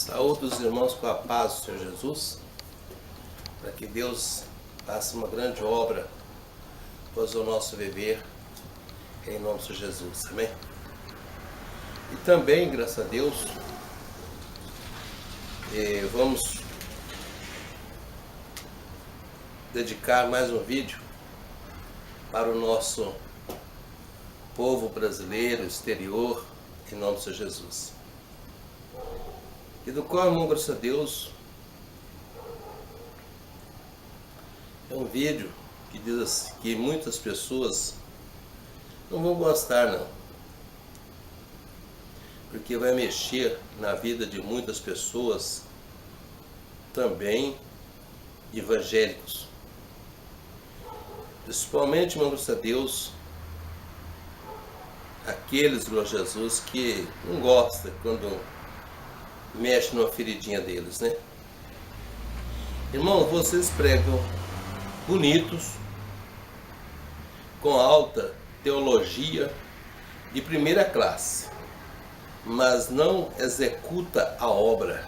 Saúde os irmãos com a paz do Senhor Jesus, para que Deus faça uma grande obra após o nosso viver, em nome do Senhor Jesus, amém? E também, graças a Deus, vamos dedicar mais um vídeo para o nosso povo brasileiro, exterior, em nome do Senhor Jesus. E do qual, irmão, graças a Deus, é um vídeo que diz assim, que muitas pessoas não vão gostar, não. Porque vai mexer na vida de muitas pessoas, também evangélicos. Principalmente, irmão, graças a Deus, aqueles, glória a Jesus, que não gostam quando mexe numa feridinha deles, né? Irmão, vocês pregam bonitos, com alta teologia de primeira classe, mas não executa a obra.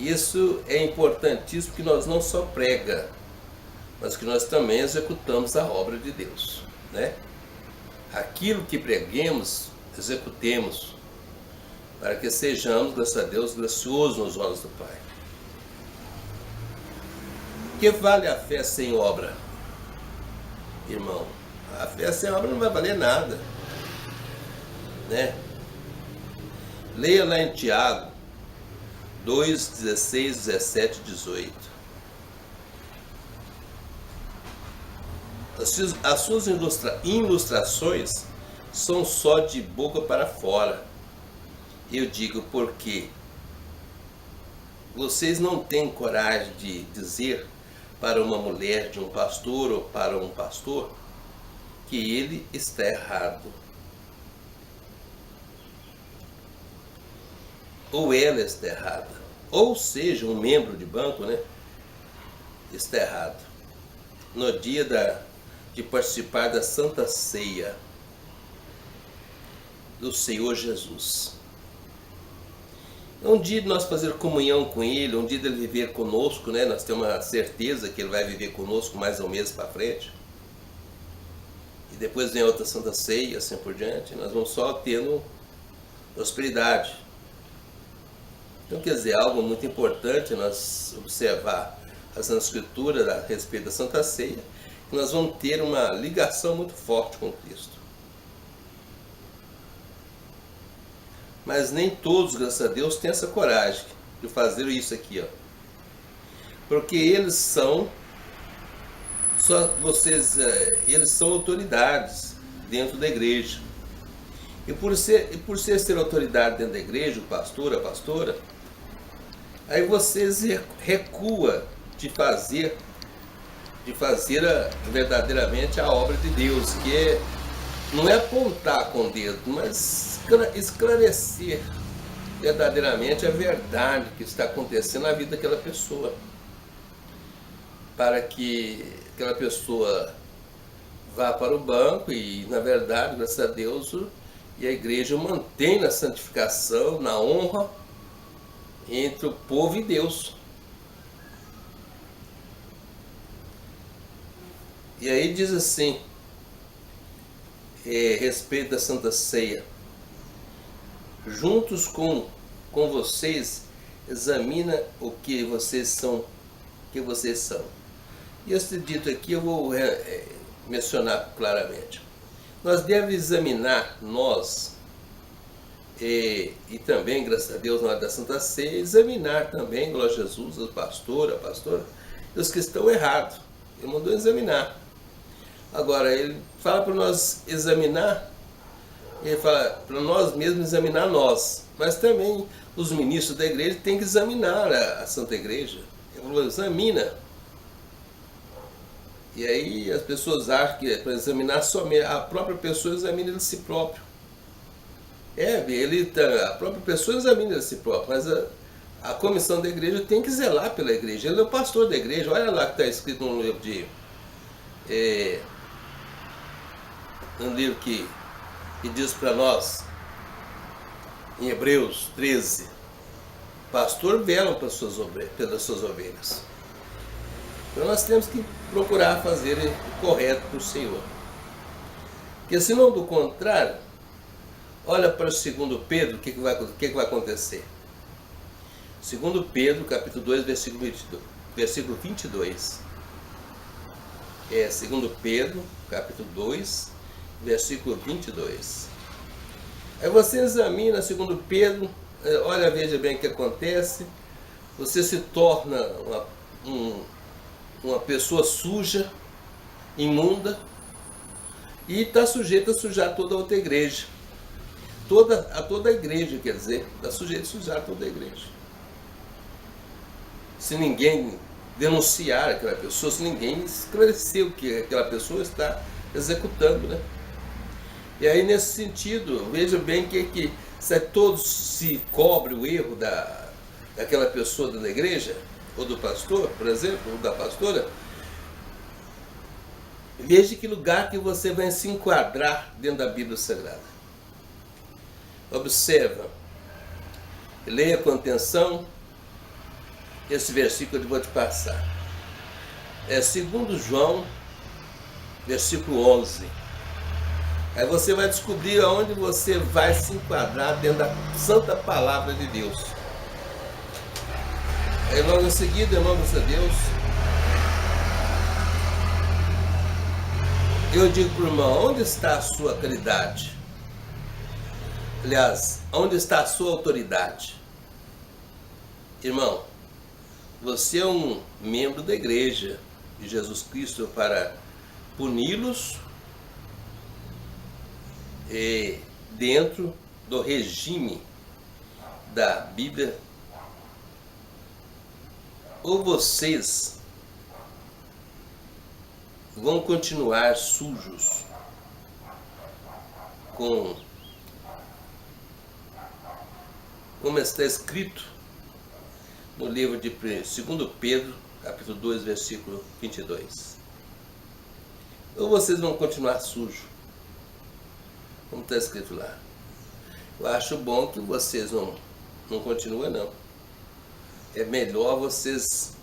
Isso é importantíssimo, porque nós não só prega, mas que nós também executamos a obra de Deus, né? Aquilo que preguemos, executemos, para que sejamos, graças a Deus, graciosos nos olhos do Pai. Que vale a fé sem obra? Irmão, a fé sem obra não vai valer nada, né? Leia lá em Tiago 2, 16, 17, 18. As suas ilustrações são só de boca para fora. Eu digo porque vocês não têm coragem de dizer para uma mulher de um pastor ou para um pastor que ele está errado, ou ela está errada, ou seja, um membro de banco, né, está errado, no dia de participar da Santa Ceia do Senhor Jesus. Um dia de nós fazer comunhão com Ele, um dia dele viver conosco, né? Nós temos uma certeza que Ele vai viver conosco mais um mês para frente. E depois vem outra Santa Ceia, e assim por diante. Nós vamos só tendo prosperidade. Então, quer dizer, algo muito importante nós observar a Santa Escritura a respeito da Santa Ceia, que nós vamos ter uma ligação muito forte com Cristo. Mas nem todos, graças a Deus, têm essa coragem de fazer isso aqui, ó. Porque eles são eles são autoridades dentro da igreja. E por ser autoridade dentro da igreja, o pastor, a pastora, aí vocês recuam de fazer verdadeiramente a obra de Deus, que não é apontar com o dedo, mas esclarecer verdadeiramente a verdade que está acontecendo na vida daquela pessoa, para que aquela pessoa vá para o banco e, na verdade, graças a Deus, e a igreja mantém na santificação, na honra entre o povo e Deus. E aí diz assim, respeito da Santa Ceia: juntos com vocês, examina o que vocês são, E esse dito aqui eu vou mencionar claramente. Nós devemos examinar nós, e também, graças a Deus, na hora da Santa Ceia, examinar também, glória a Jesus, o pastor, a pastora, e os que estão errados. Ele mandou examinar. Agora, ele fala para nós examinar, ele fala para nós mesmos examinar nós, mas também os ministros da igreja têm que examinar a Santa Igreja. Ele falou, examina. E aí as pessoas acham que para examinar somente a própria pessoa, examina de si próprio. A própria pessoa examina de si próprio, mas a comissão da igreja tem que zelar pela igreja. Ele é o pastor da igreja. Olha lá que está escrito no livro que diz para nós em Hebreus 13, pastor vela pelas suas ovelhas. Então nós temos que procurar fazer o correto para o Senhor. Porque senão, do contrário, olha para o 2 Pedro, o que vai acontecer? 2 Pedro, capítulo 2, versículo 22. 2 Pedro, capítulo 2, versículo 22. Aí você examina 2 Pedro, olha, veja bem o que acontece. Você se torna uma pessoa suja, imunda, e está sujeito a sujar toda a outra igreja. Toda a igreja, quer dizer, está sujeito a sujar toda a igreja. Se ninguém denunciar aquela pessoa, se ninguém esclarecer o que aquela pessoa está executando, né? E aí, nesse sentido, veja bem que se todos se cobre o erro daquela pessoa da igreja, ou do pastor, por exemplo, ou da pastora, veja que lugar que você vai se enquadrar dentro da Bíblia Sagrada. Observa, leia com atenção esse versículo que eu vou te passar. É 2 João, versículo 11. Aí você vai descobrir aonde você vai se enquadrar dentro da santa palavra de Deus. Aí logo em seguida, irmãos a Deus, eu digo para o irmão, onde está a sua caridade? Aliás, onde está a sua autoridade? Irmão, você é um membro da igreja de Jesus Cristo para puni-los dentro do regime da Bíblia, ou vocês vão continuar sujos como está escrito no livro de 2 Pedro, capítulo 2, versículo 22. Ou vocês vão continuar sujos, como está escrito lá. Eu acho bom que vocês não continuem, não. É melhor vocês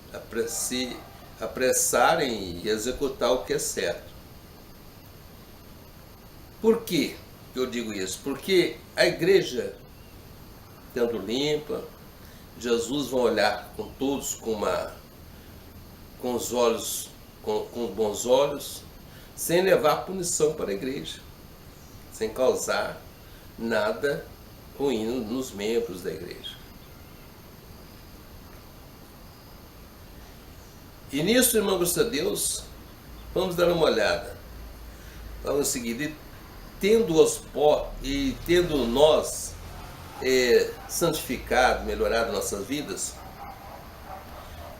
se apressarem e executar o que é certo. Por que eu digo isso? Porque a igreja, tendo limpa, Jesus vai olhar com todos com os bons olhos, sem levar punição para a igreja, sem causar nada ruim nos membros da igreja. E nisso, irmãos a Deus, vamos dar uma olhada. Vamos seguir. Tendo nós santificado, melhorado nossas vidas,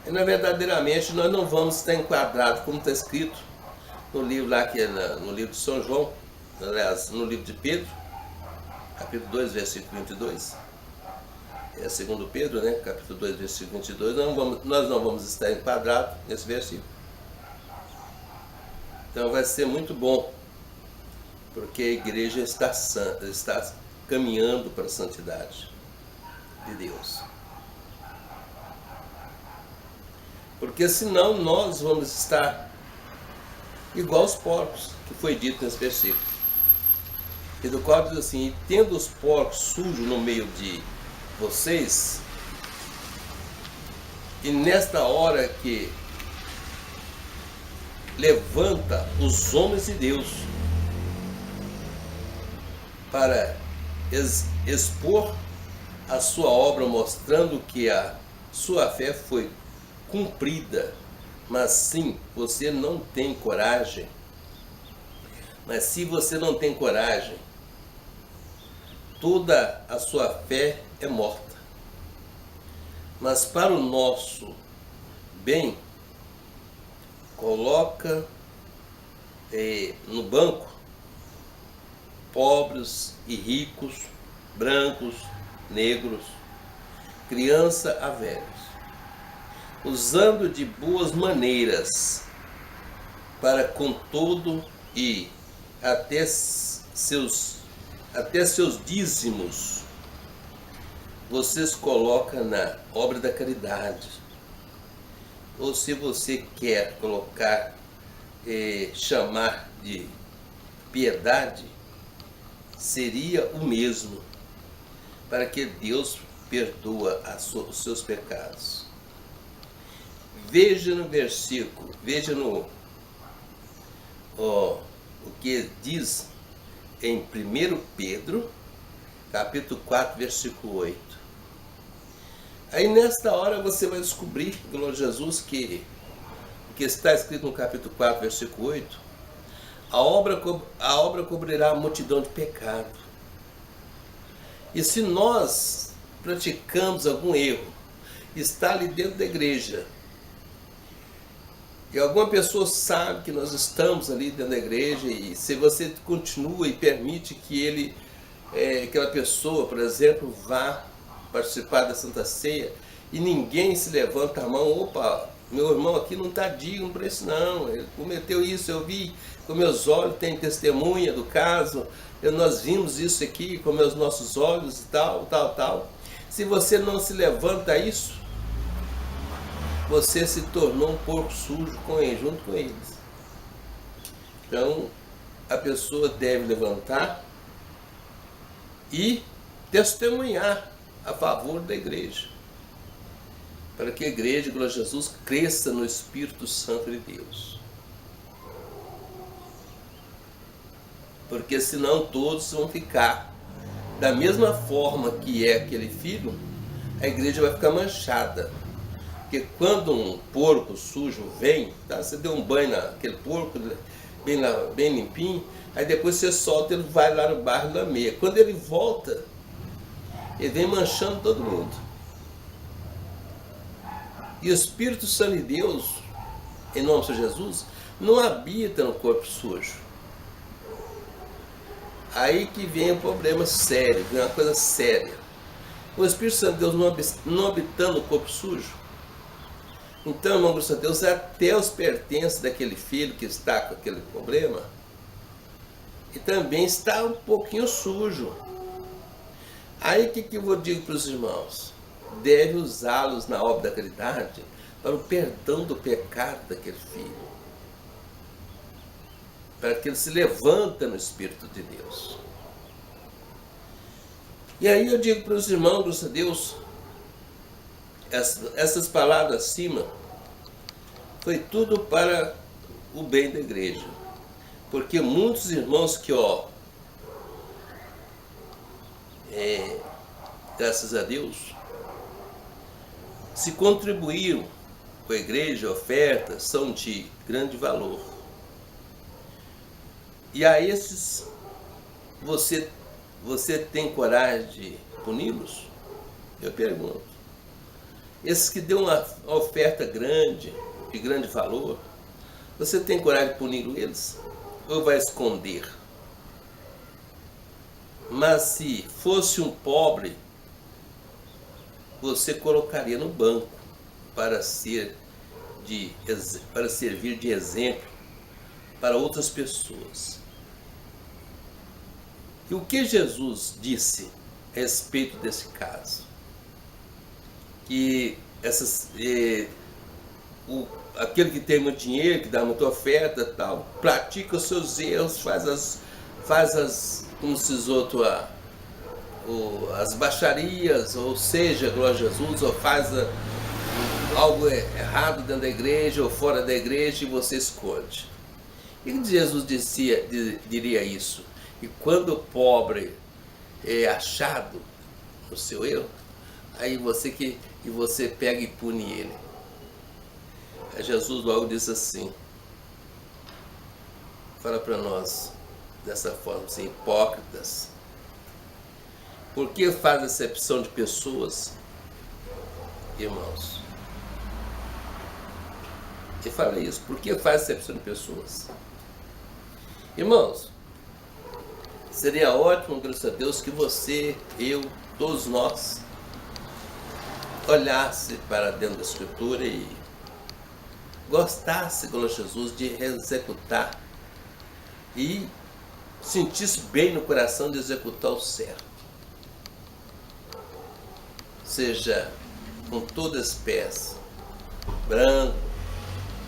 verdadeiramente nós não vamos estar enquadrados, como está escrito no livro lá, que é no livro de São João, aliás, no livro de Pedro, capítulo 2, versículo 22. É 2 Pedro, né? Capítulo 2, versículo 22. Nós não vamos estar enquadrados nesse versículo. Então vai ser muito bom, porque a igreja está caminhando para a santidade de Deus. Porque senão nós vamos estar igual os porcos, que foi dito nesse versículo. E do qual diz assim: tendo os porcos sujos no meio de vocês, e nesta hora que levanta os homens de Deus para expor a sua obra, mostrando que a sua fé foi cumprida, mas sim, você não tem coragem. Mas se você não tem coragem, toda a sua fé é morta. Mas para o nosso bem, coloca no banco pobres e ricos, brancos, negros, criança a velhos, usando de boas maneiras para com todo e até seus dízimos vocês colocam na obra da caridade, ou se você quer colocar, chamar de piedade, seria o mesmo, para que Deus perdoa os seus pecados. Veja no versículo, veja o que diz em 1 Pedro, capítulo 4, versículo 8. Aí nesta hora você vai descobrir, glória a Jesus, que o que está escrito no capítulo 4, versículo 8, a obra cobrirá a multidão de pecado. E se nós praticamos algum erro, está ali dentro da igreja, e alguma pessoa sabe que nós estamos ali dentro da igreja, e se você continua e permite que aquela pessoa, por exemplo, vá participar da Santa Ceia, e ninguém se levanta a mão, opa, meu irmão aqui não está digno para isso não, ele cometeu isso, eu vi com meus olhos, tem testemunha do caso, nós vimos isso aqui com meus nossos olhos e tal. Se você não se levanta a isso, você se tornou um porco sujo junto com eles. Então, a pessoa deve levantar e testemunhar a favor da igreja, para que a igreja, glória a Jesus, cresça no Espírito Santo de Deus. Porque senão todos vão ficar da mesma forma que é aquele filho, a igreja vai ficar manchada. Porque quando um porco sujo vem, tá? Você deu um banho naquele porco, bem limpinho, aí depois você solta, ele vai lá no bairro lamer. Quando ele volta, ele vem manchando todo mundo. E o Espírito Santo de Deus, em nome de Jesus, não habita no corpo sujo. Aí que vem um problema sério, vem uma coisa séria. O Espírito Santo de Deus não habitando no corpo sujo, então, irmão de Deus, até os pertences daquele filho que está com aquele problema, e também está um pouquinho sujo. Aí o que eu digo para os irmãos? Deve usá-los na obra da caridade para o perdão do pecado daquele filho, para que ele se levanta no Espírito de Deus. E aí eu digo para os irmãos, graças a Deus, essas palavras acima foi tudo para o bem da igreja, porque muitos irmãos que, graças a Deus, se contribuíram com a igreja, ofertas são de grande valor. E a esses, você tem coragem de puni-los? Eu pergunto. Esses que deu uma oferta grande, de grande valor, você tem coragem de punir eles? Ou vai esconder? Mas se fosse um pobre, você colocaria no banco para servir de exemplo para outras pessoas. E o que Jesus disse a respeito desse caso? Que aquele que tem muito dinheiro, que dá muita oferta, tal, pratica os seus erros, faz as como se diz outro, as baixarias, ou seja, glória a Jesus, ou faz algo errado dentro da igreja ou fora da igreja, e você esconde. E Jesus diria isso? E quando o pobre é achado no seu erro, aí você pega e pune ele. Aí Jesus logo diz assim, fala para nós dessa forma, assim, hipócritas, por que faz acepção de pessoas, irmãos? Ele fala isso, por que faz acepção de pessoas? Irmãos, seria ótimo, graças a Deus, que você, eu, todos nós, olhasse para dentro da Escritura e gostasse, glória a Jesus, de executar e sentisse bem no coração de executar o certo. seja com toda espécie, branco,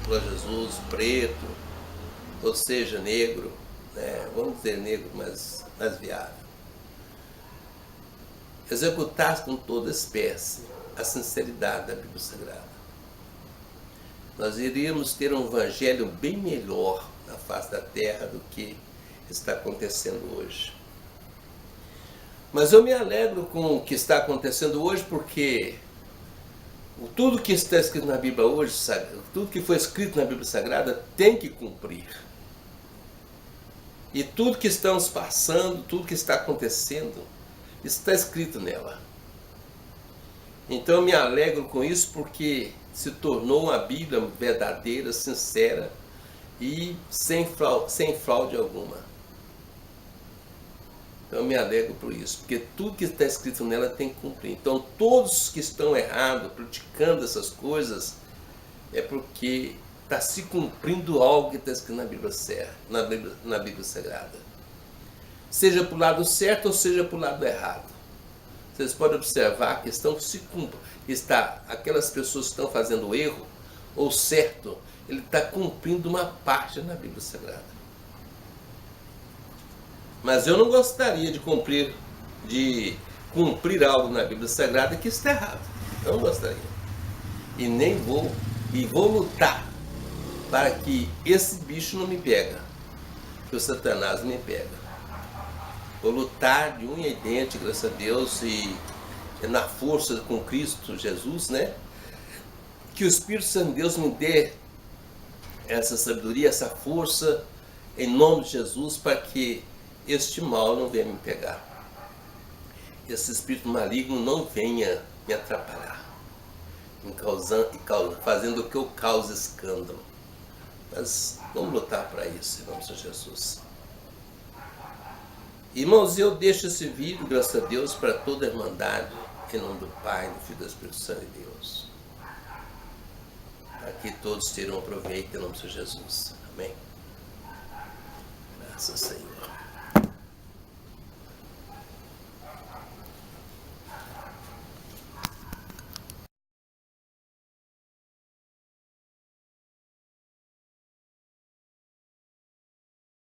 glória a Jesus, preto, ou seja, negro, né? Vamos dizer negro, mas mais viável. Executasse com toda espécie a sinceridade da Bíblia Sagrada. Nós iríamos ter um evangelho bem melhor na face da terra do que está acontecendo hoje. Mas eu me alegro com o que está acontecendo hoje, porque tudo que está escrito na Bíblia hoje, tudo que foi escrito na Bíblia Sagrada tem que cumprir. E tudo que estamos passando, tudo que está acontecendo, está escrito nela. Então eu me alegro com isso, porque se tornou uma Bíblia verdadeira, sincera e sem fraude alguma. Então eu me alegro por isso, porque tudo que está escrito nela tem que cumprir. Então todos que estão errados, praticando essas coisas, é porque está se cumprindo algo que está escrito na Bíblia Sagrada. Seja para o lado certo ou seja para o lado errado. Vocês podem observar que aquelas pessoas que estão fazendo o erro ou certo, ele está cumprindo uma parte na Bíblia Sagrada. Mas eu não gostaria de cumprir algo na Bíblia Sagrada que está errado. Eu não gostaria. E nem vou lutar para que esse bicho não me pega, que o Satanás não me pega. Vou lutar de unha e dente, graças a Deus, e na força com Cristo Jesus, né? Que o Espírito Santo de Deus me dê essa sabedoria, essa força, em nome de Jesus, para que este mal não venha me pegar. Esse espírito maligno não venha me atrapalhar, fazendo que eu cause escândalo. Mas vamos lutar para isso, em nome de Jesus. Irmãos, eu deixo esse vídeo, graças a Deus, para toda a Irmandade, em nome do Pai, do Filho e do Espírito Santo de Deus. Para que todos terão proveito, em nome de Jesus. Amém? Graças ao Senhor.